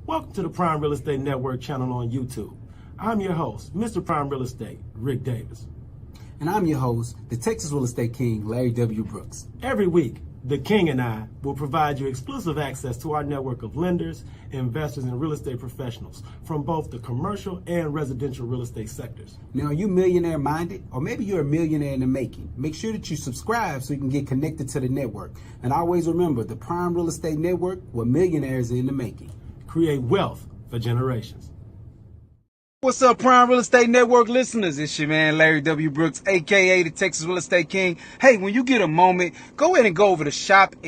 Welcome to the Prime Real Estate Network channel on YouTube. I'm your host, Mr. Prime Real Estate, Ric Davis. And I'm your host, the Texas Real Estate King, Larry W. Brooks. Every week, the King and I will provide you exclusive access to our network of lenders, investors, and real estate professionals from both the commercial and residential real estate sectors. Now, are you millionaire minded? Or maybe you're a millionaire in the making. Make sure that you subscribe so you can get connected to the network. And always remember, the Prime Real Estate Network, where millionaires are in the making. Create wealth for generations. What's up, Prime Real Estate Network listeners? It's your man, Larry W. Brooks, a.k.a. the Texas Real Estate King. Hey, when you get a moment, go ahead and go over to shoplwb.com.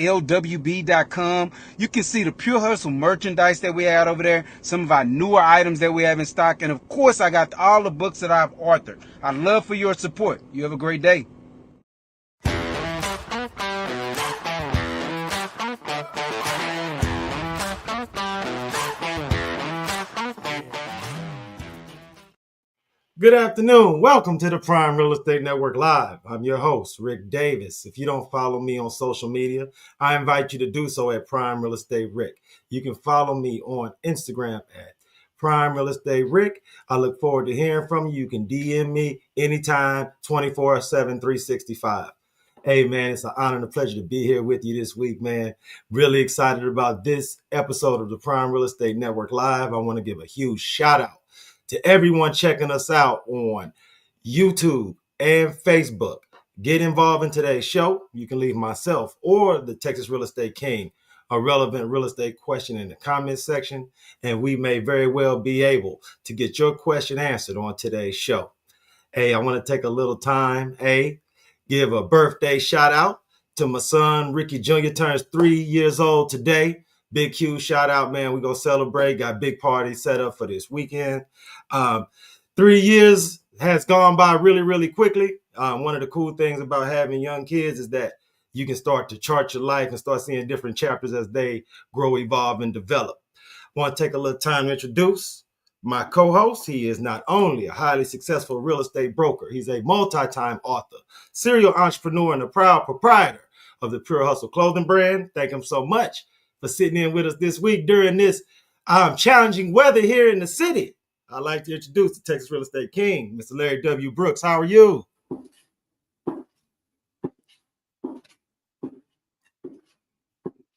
You can see the Pure Hustle merchandise that we had over there, some of our newer items that we have in stock, and of course, I got all the books that I've authored. I'd love for your support. You have a great day. Good afternoon. Welcome to the Prime Real Estate Network Live. I'm your host, Ric Davis. If you don't follow me on social media, I invite you to do so at Prime Real Estate Ric. You can follow me on Instagram at Prime Real Estate Ric. I look forward to hearing from you. You can DM me anytime, 24/7, 365. Hey, man, it's an honor and a pleasure to be here with you this week, man. Really excited about this episode of the Prime Real Estate Network Live. I want to give a huge shout out to everyone checking us out on YouTube and Facebook. Get involved in today's show. You can leave myself or the Texas Real Estate King a relevant real estate question in the comments section, and we may very well be able to get your question answered on today's show. Hey, I want to take a little time, give a birthday shout out to my son, Ricky Jr. turns 3 years old today. Big, huge shout out, man. We're going to celebrate. Got big party set up for this weekend. 3 years has gone by really, really quickly. One of the cool things about having young kids is that you can start to chart your life and start seeing different chapters as they grow, evolve, and develop. I want to take a little time to introduce my co-host. He is not only a highly successful real estate broker, he's a multi-time author, serial entrepreneur, and a proud proprietor of the Pure Hustle clothing brand. Thank him so much for sitting in with us this week during this challenging weather here in the city. I'd like to introduce the Texas Real Estate King, Mr. Larry W. Brooks. How are you?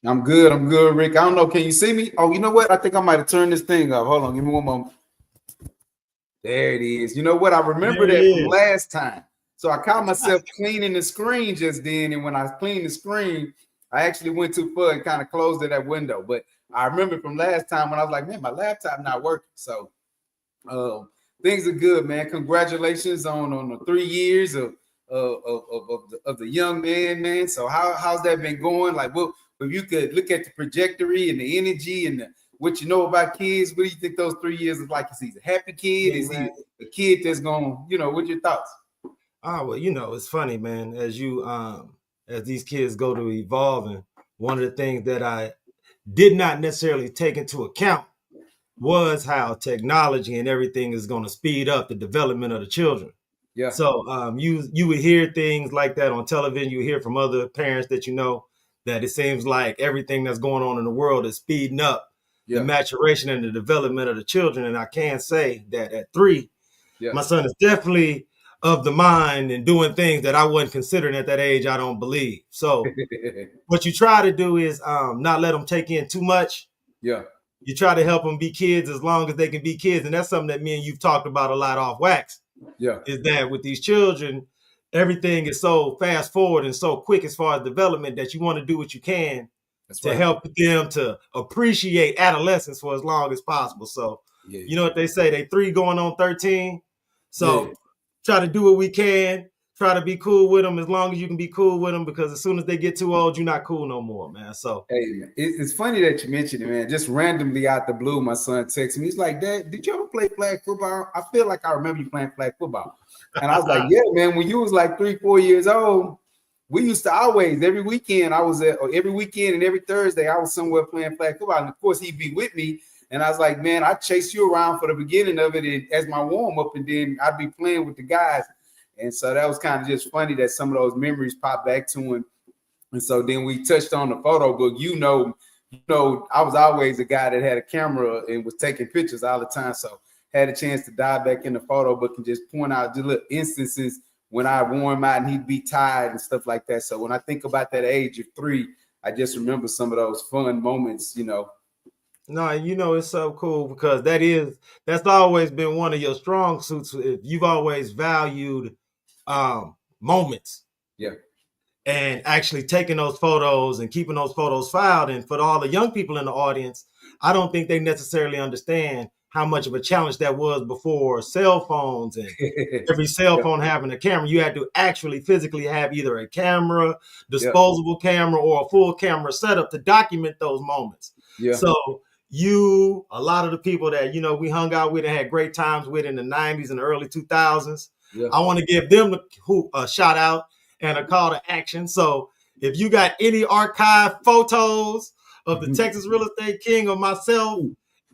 I'm good, Rick. I don't know. Can you see me? Oh, you know what? I think I might have turned this thing up. Hold on. Give me one moment. There it is. You know what? I remember that from last time. So I caught myself cleaning the screen just then. And when I cleaned the screen, I actually went too far and kind of closed that window. But I remember from last time when I was like, man, my laptop not working. So things are good, man. Congratulations on the 3 years of the young man. So how's that been going? Like, well, if you could look at the trajectory and the energy and what you know about kids, what do you think those 3 years is like? Is he a happy kid? Is he a kid that's going, what's your thoughts? Well, it's funny, man, as these kids go to evolving, one of the things that I did not necessarily take into account was how technology and everything is going to speed up the development of the children. Yeah. So you would hear things like that on television. You hear from other parents that that it seems like everything that's going on in the world is speeding up the maturation and the development of the children. And I can say that at 3, my son is definitely of the mind and doing things that I wasn't considering at that age, I don't believe. So what you try to do is not let them take in too much. Yeah. You try to help them be kids as long as they can be kids. And that's something that me and you've talked about a lot off wax. Yeah. Is that with these children, everything is so fast forward and so quick as far as development that you want to do what you can to help them to appreciate adolescence for as long as possible. So, you know what they say, they 3 going on 13. So try to do what we can. Try to be cool with them as long as you can be cool with them, because as soon as they get too old, you're not cool no more, man. So hey, man, it's funny that you mentioned it, man. Just randomly out the blue, my son texted me. He's like, Dad, did you ever play flag football? I feel like I remember you playing flag football. And I was like, yeah, man, when you was like 3, 4 years old, we used to always, every weekend and every Thursday, I was somewhere playing flag football. And of course, he'd be with me. And I was like, man, I'd chase you around for the beginning of it as my warm up, and then I'd be playing with the guys. And so that was kind of just funny that some of those memories popped back to him. And so then we touched on the photo book. I was always a guy that had a camera and was taking pictures all the time. So had a chance to dive back in the photo book and just point out just little instances when I wore him out and he'd be tired and stuff like that. So when I think about that age of 3, I just remember some of those fun moments, No, it's so cool because that's always been one of your strong suits. You've always valued moments. Yeah. And actually taking those photos and keeping those photos filed. And for all the young people in the audience, I don't think they necessarily understand how much of a challenge that was before cell phones and every cell phone having a camera. You had to actually physically have either a camera, disposable camera, or a full camera setup to document those moments. Yeah. So a lot of the people that, we hung out with and had great times with in the 90s and early 2000s, I want to give them a shout out and a call to action. So if you got any archive photos of the Texas Real Estate King or myself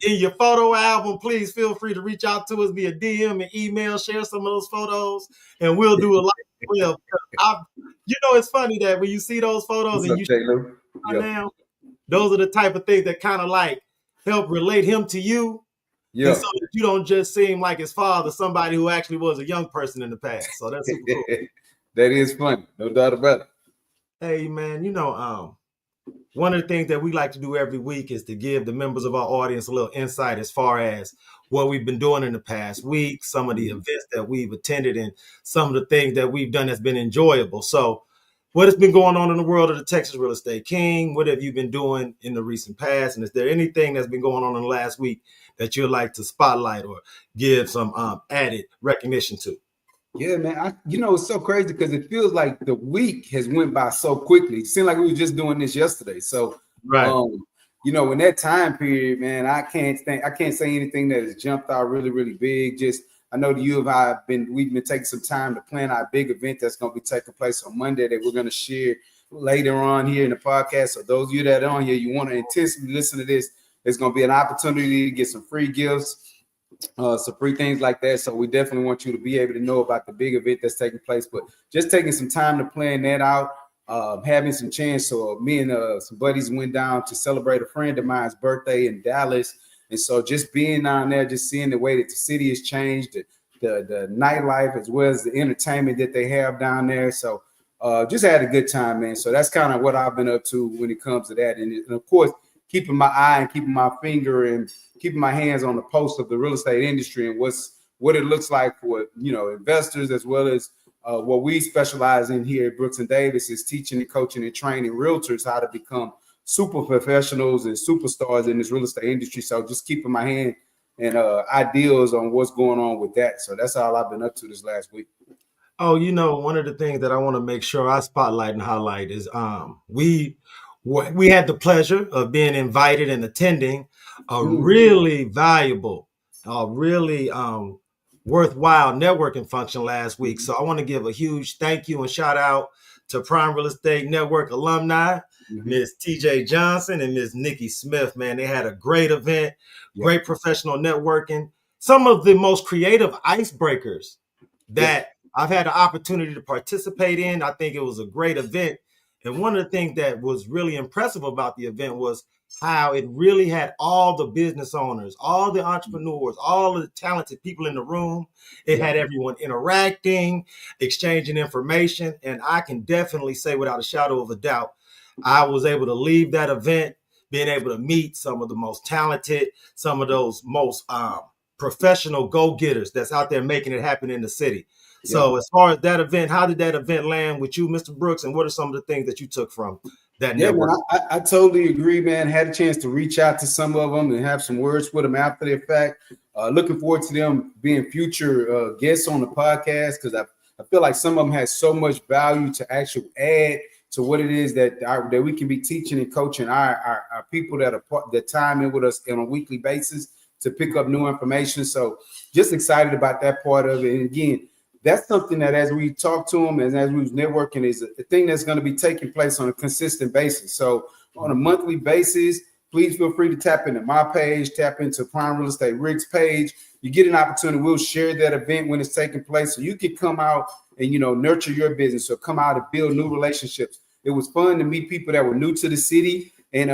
in your photo album, please feel free to reach out to us via DM and email, share some of those photos, and we'll do a live. It's funny that when you see those photos now, those are the type of things that kind of like help relate him to you. Yeah. And so that you don't just seem like his father, somebody who actually was a young person in the past. So that's super cool. That is fun, no doubt about it. Hey man, one of the things that we like to do every week is to give the members of our audience a little insight as far as what we've been doing in the past week, some of the events that we've attended, and some of the things that we've done that's been enjoyable. So what has been going on in the world of the Texas Real Estate King? What have you been doing in the recent past? And is there anything that's been going on in the last week that you'd like to spotlight or give some added recognition to? Yeah, man. It's so crazy because it feels like the week has went by so quickly. It seemed like we were just doing this yesterday. So, right. In that time period, man, I can't say anything that has jumped out really, really big. Just I know you and I we've been taking some time to plan our big event that's going to be taking place on Monday that we're going to share later on here in the podcast. So those of you that are on here, you want to intensely listen to this. There's going to be an opportunity to get some free gifts. Some free things like that. So we definitely want you to be able to know about the big event that's taking place, but just taking some time to plan that out, having some chance. So me and some buddies went down to celebrate a friend of mine's birthday in Dallas. And so just being down there, just seeing the way that the city has changed, the nightlife, as well as the entertainment that they have down there. So just had a good time, man. So that's kind of what I've been up to when it comes to that. And of course, keeping my eye and keeping my finger and keeping my hands on the pulse of the real estate industry and what it looks like for investors, as well as what we specialize in here at Brooks and Davis is teaching and coaching and training realtors how to become super professionals and superstars in this real estate industry. So just keeping my hand and ideas on what's going on with that. So that's all I've been up to this last week. Oh, one of the things that I want to make sure I spotlight and highlight is we had the pleasure of being invited and attending a really valuable, really worthwhile networking function last week. So I want to give a huge thank you and shout out to Prime Real Estate Network alumni, Ms. TJ Johnson and Ms. Nikki Smith. Man, they had a great event, great professional networking, some of the most creative icebreakers that I've had the opportunity to participate in. I think it was a great event. And one of the things that was really impressive about the event was how it really had all the business owners, all the entrepreneurs, all of the talented people in the room. It had everyone interacting, exchanging information. And I can definitely say without a shadow of a doubt, I was able to leave that event being able to meet some of the most talented, some of those most professional go-getters that's out there making it happen in the city. So as far as that event, how did that event land with you, Mr. Brooks, and what are some of the things that you took from that network? Man, I totally agree, man. Had a chance to reach out to some of them and have some words with them after the fact. Looking forward to them being future guests on the podcast because I feel like some of them has so much value to actually add to what it is that we can be teaching and coaching our people that time in with us on a weekly basis to pick up new information. So just excited about that part of it. And again, that's something that as we talk to them and as we was networking is a thing that's going to be taking place on a consistent basis. So on a monthly basis, please feel free to tap into my page, tap into Prime Real Estate Ric's page. You get an opportunity. We'll share that event when it's taking place. So you can come out and, nurture your business or come out and build new relationships. It was fun to meet people that were new to the city and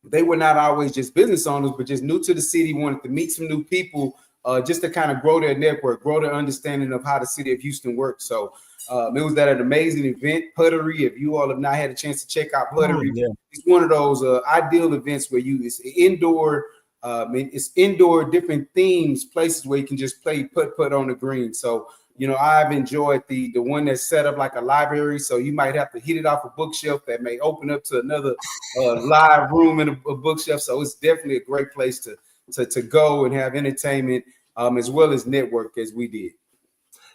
they were not always just business owners, but just new to the city, wanted to meet some new people, just to kind of grow their network, grow their understanding of how the city of Houston works. So it was at an amazing event, Puttery. If you all have not had a chance to check out Puttery, it's one of those ideal events where it's indoor. It's indoor, different themes, places where you can just play put on the green. So, I've enjoyed the one that's set up like a library. So you might have to hit it off a bookshelf that may open up to another live room in a bookshelf. So it's definitely a great place to go and have entertainment as well as network as we did.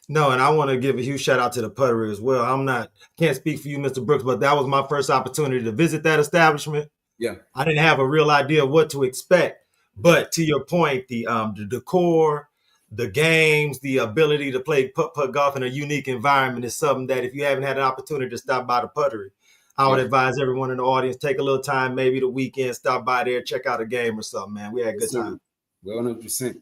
No, and I want to give a huge shout out to the Puttery as well. Can't speak for you, Mr. Brooks, but that was my first opportunity to visit that establishment. Yeah. I didn't have a real idea of what to expect, but to your point, the decor, the games, the ability to play putt golf in a unique environment is something that if you haven't had an opportunity to stop by the Puttery, I would advise everyone in the audience, take a little time, maybe the weekend, stop by there, check out a game or something, man. We had a good time. 100%.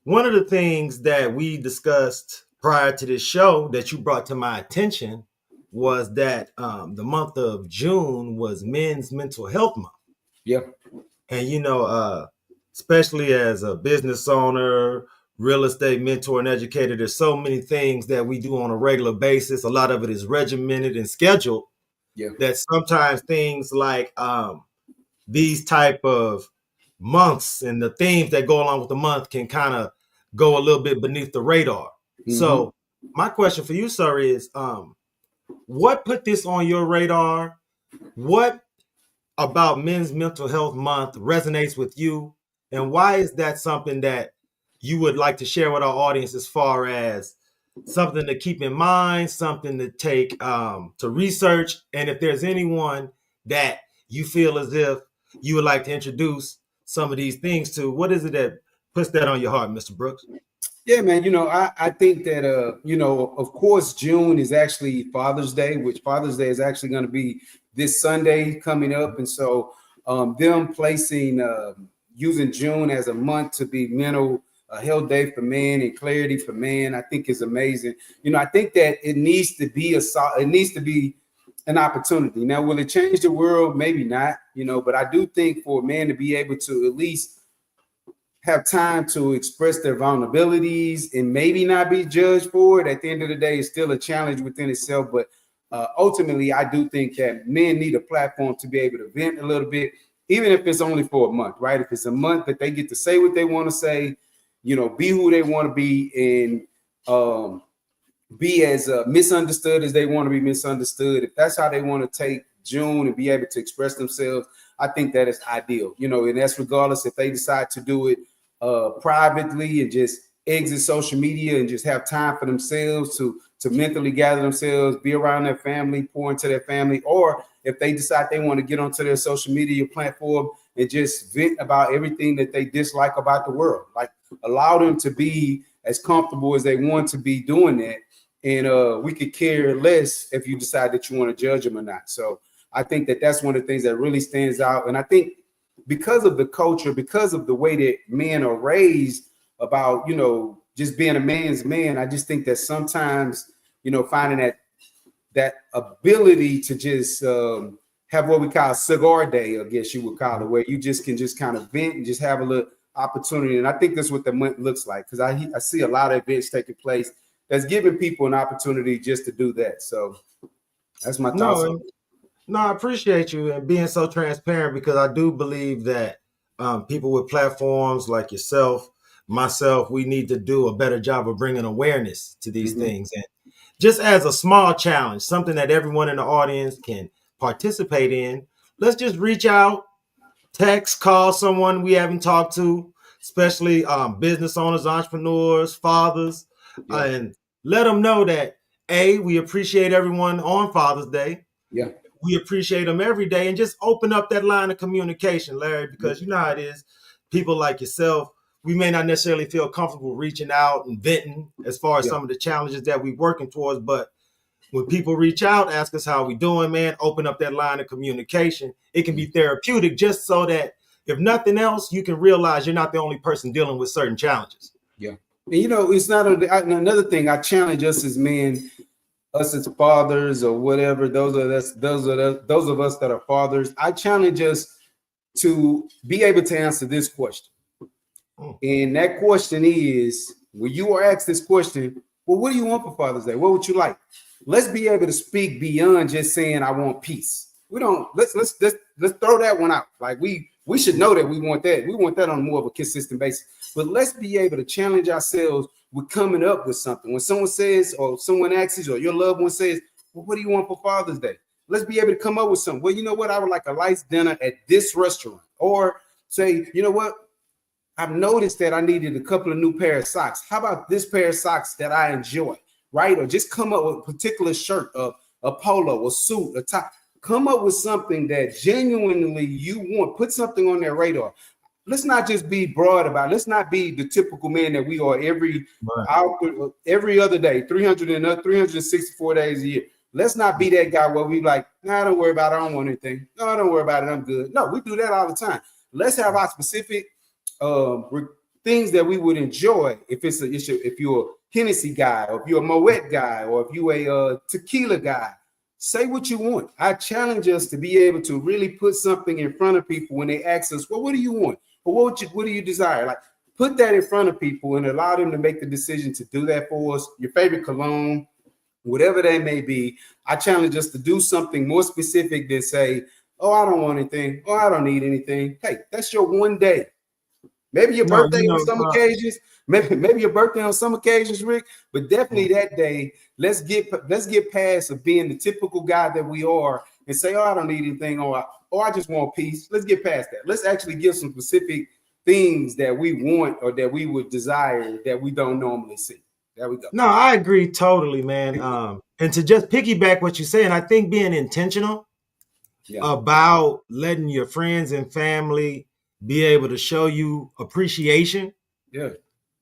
One of the things that we discussed prior to this show that you brought to my attention was that the month of June was Men's Mental Health Month. Yeah. And, especially as a business owner, real estate mentor and educator, there's so many things that we do on a regular basis. A lot of it is regimented and scheduled. Yeah. That sometimes things like these type of months and the themes that go along with the month can kind of go a little bit beneath the radar. Mm-hmm. So my question for you, sir, is what put this on your radar? What about Men's Mental Health Month resonates with you? And why is that something that you would like to share with our audience as far as something to keep in mind, something to take to research? And if there's anyone that you feel as if you would like to introduce some of these things to, what is it that puts that on your heart, Mr. Brooks? Yeah, man. I think that, of course, June is actually Father's Day, which Father's Day is actually going to be this Sunday coming up. And so them placing, using June as a month to be mental health day for men and clarity for men, I think is amazing. I think that it needs to be an opportunity. Now, will it change the world? Maybe not, but I do think for a man to be able to at least have time to express their vulnerabilities and maybe not be judged for it, at the end of the day, is still a challenge within itself. But ultimately, I do think that men need a platform to be able to vent a little bit, even if it's only for a month, right? If it's a month that they get to say what they want to say, be who they want to be, and be as misunderstood as they want to be misunderstood. If that's how they want to take June and be able to express themselves, I think that is ideal, and that's regardless if they decide to do it privately and just exit social media and just have time for themselves to mentally gather themselves, be around their family, pour into their family, or if they decide they want to get onto their social media platform and just vent about everything that they dislike about the world. Like, allow them to be as comfortable as they want to be doing that. And we could care less if you decide that you want to judge them or not. So I think that that's one of the things that really stands out. And I think because of the culture, because of the way that men are raised about, just being a man's man, I just think that sometimes, finding that ability to just have what we call cigar day, I guess you would call it, where you just can just kind of vent and just have a little opportunity. And I think that's what the month looks like, because I see a lot of events taking place that's giving people an opportunity just to do that. So that's my thoughts. No, I appreciate you and being so transparent, because I do believe that people with platforms like yourself, myself, we need to do a better job of bringing awareness to these things. And just as a small challenge, something that everyone in the audience can participate in, let's just reach out, text, call someone we haven't talked to, especially business owners, entrepreneurs, fathers, and let them know that, A, we appreciate everyone on Father's Day. Yeah. We appreciate them every day, and just open up that line of communication, Larry, because you know how it is. People like yourself, we may not necessarily feel comfortable reaching out and venting as far as some of the challenges that we're working towards. But when people reach out, ask us how we doing, man, open up that line of communication. It can be therapeutic, just so that if nothing else, you can realize you're not the only person dealing with certain challenges. Yeah. And, it's not another thing I challenge us as men. us as fathers or whatever, those of us that are fathers, I challenge us to be able to answer this question. And that question is, when you are asked this question, well, what do you want for Father's Day? What would you like? Let's be able to speak beyond just saying I want peace. We don't let's throw that one out. Like we should know that we want that. We want that on more of a consistent basis. But let's be able to challenge ourselves with coming up with something. When someone says, or someone asks you, or your loved one says, well, what do you want for Father's Day? Let's be able to come up with something. Well, you know what? I would like a nice dinner at this restaurant. Or say, you know what? I've noticed that I needed a couple of new pair of socks. How about this pair of socks that I enjoy, right? Or just come up with a particular shirt, a polo, a suit, a tie. Come up with something that genuinely you want. Put something on their radar. Let's not just be broad about it. Let's not be the typical man that we are every other day, 364 days a year. Let's not be that guy where we like, nah, don't worry about it. I don't want anything. No, don't worry about it. I'm good. No, we do that all the time. Let's have our specific things that we would enjoy. If you're a Hennessy guy, or if you're a Moet guy, or if you're a tequila guy, say what you want. I challenge us to be able to really put something in front of people when they ask us, well, what do you want? Or what do you desire? Like, put that in front of people and allow them to make the decision to do that for us. Your favorite cologne, whatever that may be. I challenge us to do something more specific than say, oh, I don't want anything. Oh, I don't need anything. Hey, that's your one day. Maybe your birthday on some occasions, maybe your birthday on some occasions, Rick, but definitely that day, let's get past of being the typical guy that we are and say, oh, I don't need anything, or I just want peace. Let's get past that. Let's actually give some specific things that we want or that we would desire that we don't normally see. There we go. No, I agree totally, man. And to just piggyback what you're saying, I think being intentional about letting your friends and family be able to show you appreciation. Yeah.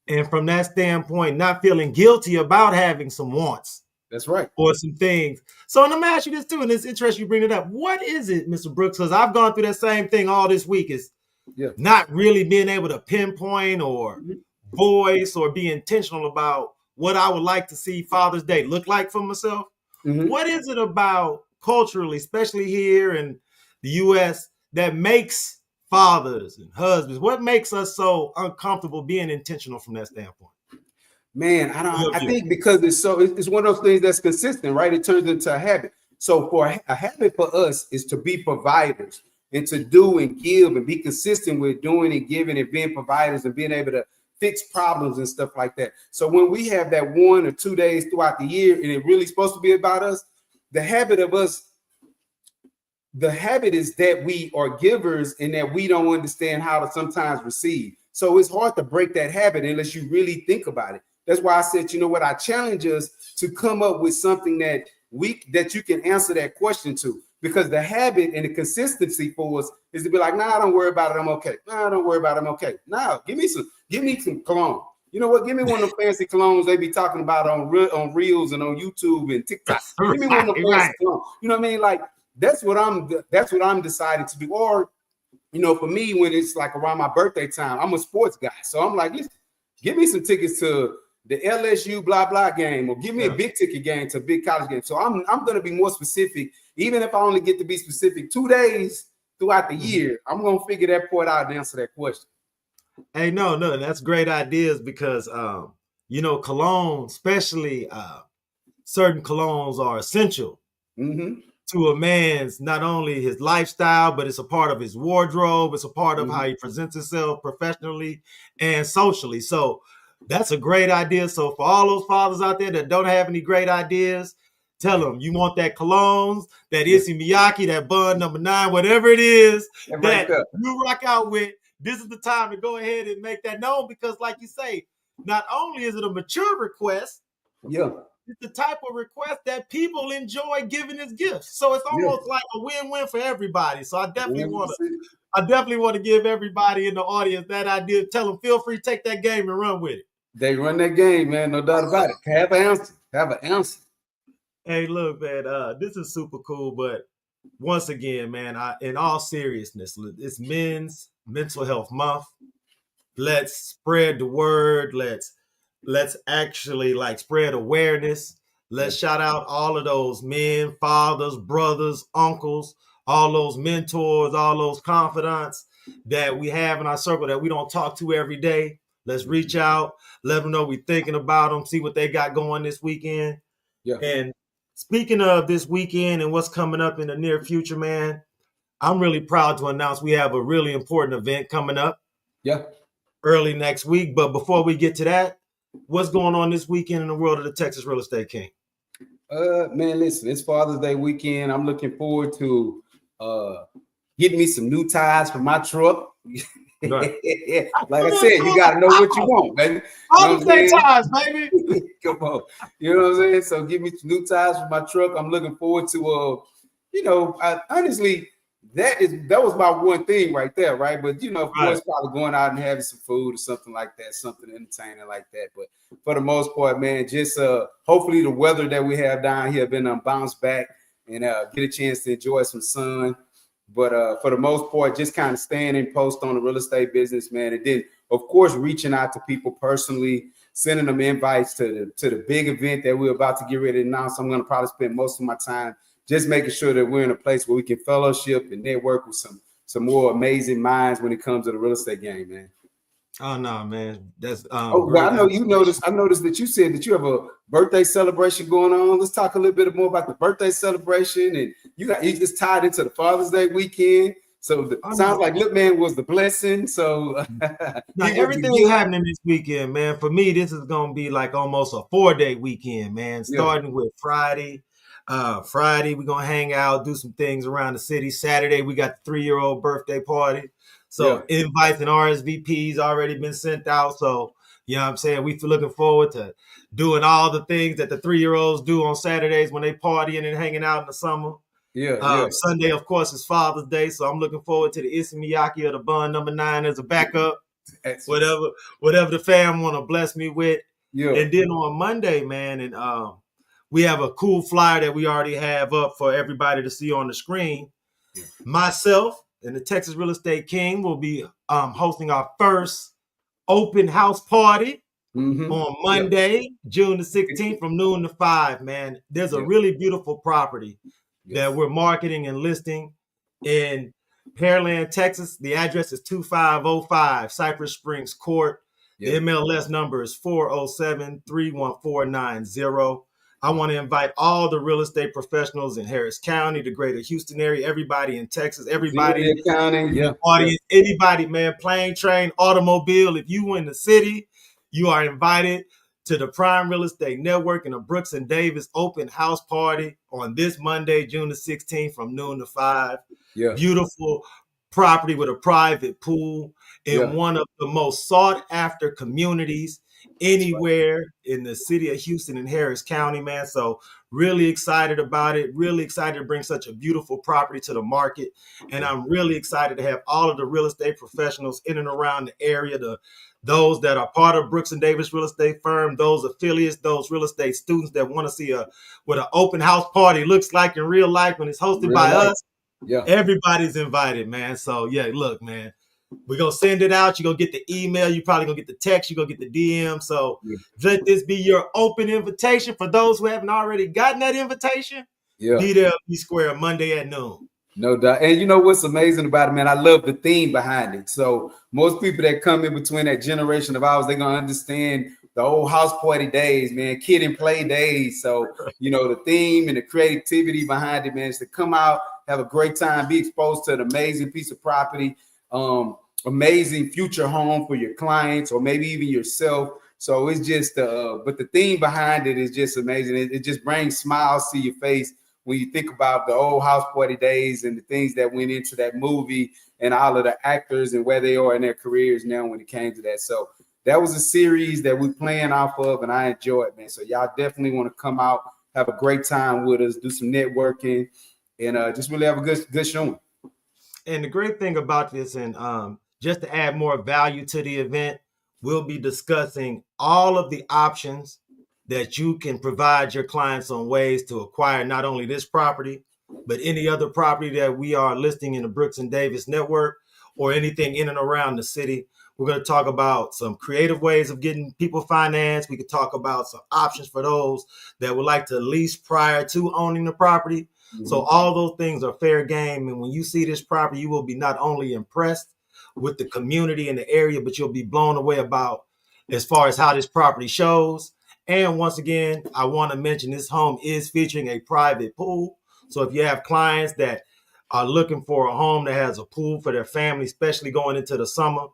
And from that standpoint, not feeling guilty about having some wants. That's right. Or some things. So let me ask you this too, and it's interesting you bring it up. What is it, Mr. Brooks? Because I've gone through that same thing all this week, is not really being able to pinpoint or voice or be intentional about what I would like to see Father's Day look like for myself. What is it about culturally, especially here in the U.S., that makes fathers and husbands, what makes us so uncomfortable being intentional from that standpoint? Man, I think because it's one of those things that's consistent, right? It turns into a habit. So for a habit for us is to be providers and to do and give and be consistent with doing and giving and being providers and being able to fix problems and stuff like that. So when we have that 1 or 2 days throughout the year and it really supposed to be about us, the habit is that we are givers and that we don't understand how to sometimes receive. So it's hard to break that habit unless you really think about it. That's why I said, you know what, I challenge us to come up with something that you can answer that question to, because the habit and the consistency for us is to be like, nah, don't worry about it, I'm okay. Nah, don't worry about it, I'm okay. Nah, give me some cologne. You know what? Give me one of them fancy colognes they be talking about on Reels and on YouTube and TikTok. Give me one of them fancy colognes. You know what I mean? Like, that's what I'm deciding to do. Or, you know, for me, when it's like around my birthday time, I'm a sports guy. So I'm like, listen, give me some tickets to the LSU blah blah game, or give me a big ticket game to a big college game. So I'm going to be more specific, even if I only get to be specific 2 days throughout the year. I'm going to figure that part out and answer that question. Hey, no, that's great ideas, because you know, cologne, especially certain colognes, are essential to a man's, not only his lifestyle, but it's a part of his wardrobe. It's a part of how he presents himself professionally and socially. So that's a great idea. So for all those fathers out there that don't have any great ideas, tell them you want that colognes, that Issey Miyake, that Bun number 9, whatever it is that you rock out with. This is the time to go ahead and make that known, because like you say, not only is it a mature request, it's the type of request that people enjoy giving as gifts. So it's almost like a win-win for everybody. So I definitely want to give everybody in the audience that idea. Tell them, feel free to take that game and run with it. They run that game, man. No doubt about it. Have an answer. Hey, look, man, this is super cool. But once again, man, in all seriousness, it's Men's Mental Health Month. Let's spread the word. Let's actually spread awareness. Let's shout out all of those men, fathers, brothers, uncles, all those mentors, all those confidants that we have in our circle that we don't talk to every day. Let's reach out, let them know we're thinking about them, see what they got going this weekend. Yeah. And speaking of this weekend and what's coming up in the near future, man, I'm really proud to announce we have a really important event coming up. Yeah. Early next week. But before we get to that, what's going on this weekend in the world of the Texas Real Estate King? Man, listen, it's Father's Day weekend. I'm looking forward to getting me some new tires for my truck. Right. Like I said, you got to know what you want, baby. All the same tires, baby. Come on. You know what I'm saying? So give me some new tires for my truck. I'm looking forward to, honestly, that was my one thing right there, right? But of course, probably going out and having some food or something like that, something entertaining like that. But for the most part, man, just hopefully the weather that we have down here been bounced back and get a chance to enjoy some sun. But for the most part, just kind of staying in post on the real estate business, man. And then, of course, reaching out to people personally, sending them invites to the big event that we're about to get ready to announce. I'm going to probably spend most of my time just making sure that we're in a place where we can fellowship and network with some more amazing minds when it comes to the real estate game, man. Oh no, man. That's well, I know you noticed. I noticed that you said that you have a birthday celebration going on. Let's talk a little bit more about the birthday celebration. And you just tied into the Father's Day weekend. So sounds like Lip Man was the blessing. So now everything happening this weekend, man. For me, this is gonna be like almost a 4-day weekend, man. Starting with Friday. Friday, we're gonna hang out, do some things around the city. Saturday, we got the 3-year-old birthday party. So invites and RSVPs already been sent out. So, you know what I'm saying? We're looking forward to doing all the things that the 3-year-olds do on Saturdays when they partying and hanging out in the summer. Sunday, of course, is Father's Day. So I'm looking forward to the Issey Miyake or the Bun number 9 as a backup. Whatever the fam want to bless me with. And then on Monday, man, and we have a cool flyer that we already have up for everybody to see on the screen. Myself and the Texas Real Estate King will be hosting our first open house party on Monday, June the 16th from noon to 5, man. There's a really beautiful property that we're marketing and listing in Pearland, Texas. The address is 2505 Cypress Springs Court. The MLS number is 407-31490. I want to invite all the real estate professionals in Harris County, the greater Houston area, everybody in Texas, everybody in the audience, anybody, man, plane, train, automobile. If you in the city, you are invited to the Prime Real Estate Network and the Brooks and Davis open house party on this Monday, June the 16th from noon to 5. Beautiful property with a private pool in one of the most sought after communities anywhere in the city of Houston and Harris County, man. So really excited about it. Really excited to bring such a beautiful property to the market. And I'm really excited to have all of the real estate professionals in and around the area, those that are part of Brooks and Davis Real Estate Firm, those affiliates, those real estate students that want to see what an open house party looks like in real life when it's hosted by us. Everybody's invited, man. So look, man. We're going to send it out. You're going to get the email. You're probably going to get the text. You're going to get the DM. So let this be your open invitation. For those who haven't already gotten that invitation, be there, be square Monday at noon. No doubt. And you know what's amazing about it, man? I love the theme behind it. So most people that come in between that generation of ours, they're going to understand the old house party days, man, kid and play days. So, the theme and the creativity behind it, man, is to come out, have a great time, be exposed to an amazing piece of property, amazing future home for your clients or maybe even yourself. So it's just, but the theme behind it is just amazing. It just brings smiles to your face when you think about the old house party days and the things that went into that movie and all of the actors and where they are in their careers now when it came to that. So that was a series that we playing off of, and I enjoy it, man. So y'all definitely want to come out, have a great time with us, do some networking, and just really have a good showing. And the great thing about this, and just to add more value to the event, we'll be discussing all of the options that you can provide your clients on ways to acquire not only this property, but any other property that we are listing in the Brooks and Davis network, or anything in and around the city. We're going to talk about some creative ways of getting people financed. We could talk about some options for those that would like to lease prior to owning the property. Mm-hmm. So all those things are fair game. And when you see this property, you will be not only impressed with the community and the area, but you'll be blown away about as far as how this property shows. And once again, I want to mention this home is featuring a private pool. So if you have clients that are looking for a home that has a pool for their family, especially going into the summer,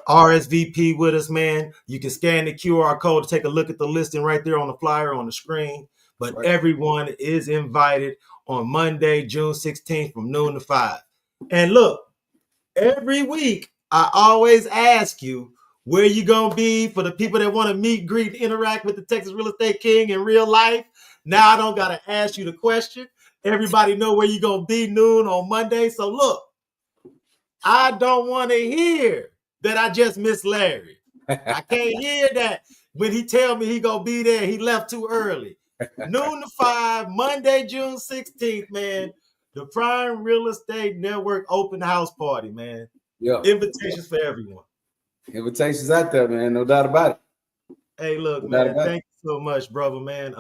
RSVP with us, man. You can scan the QR code to take a look at the listing right there on the flyer on the screen. But everyone is invited on Monday, June 16th from noon to 5. And look, every week, I always ask you where you going to be for the people that want to meet, greet, interact with the Texas Real Estate King in real life. Now I don't got to ask you the question. Everybody know where you going to be noon on Monday. So look, I don't want to hear that I just missed Larry. I can't hear that when he tell me he gonna be there. He left too early. Noon to 5, Monday, June 16th, man. The Prime Real Estate Network open house party, man. Yeah. Invitations for everyone. Invitations out there, man. No doubt about it. Hey, look, man. Thank you so much, brother, man.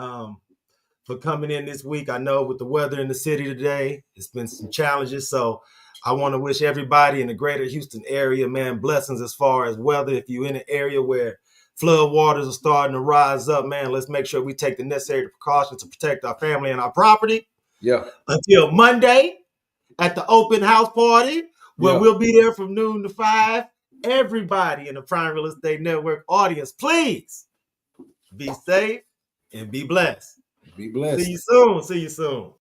For coming in this week. I know with the weather in the city today, it's been some challenges. So I want to wish everybody in the greater Houston area, man, blessings as far as weather. If you're in an area where flood waters are starting to rise up, man, let's make sure we take the necessary precautions to protect our family and our property. Yeah. Until Monday at the open house party, where we'll be there from noon to 5. Everybody in the Prime Real Estate Network audience, please be safe and be blessed. Be blessed. See you soon. See you soon.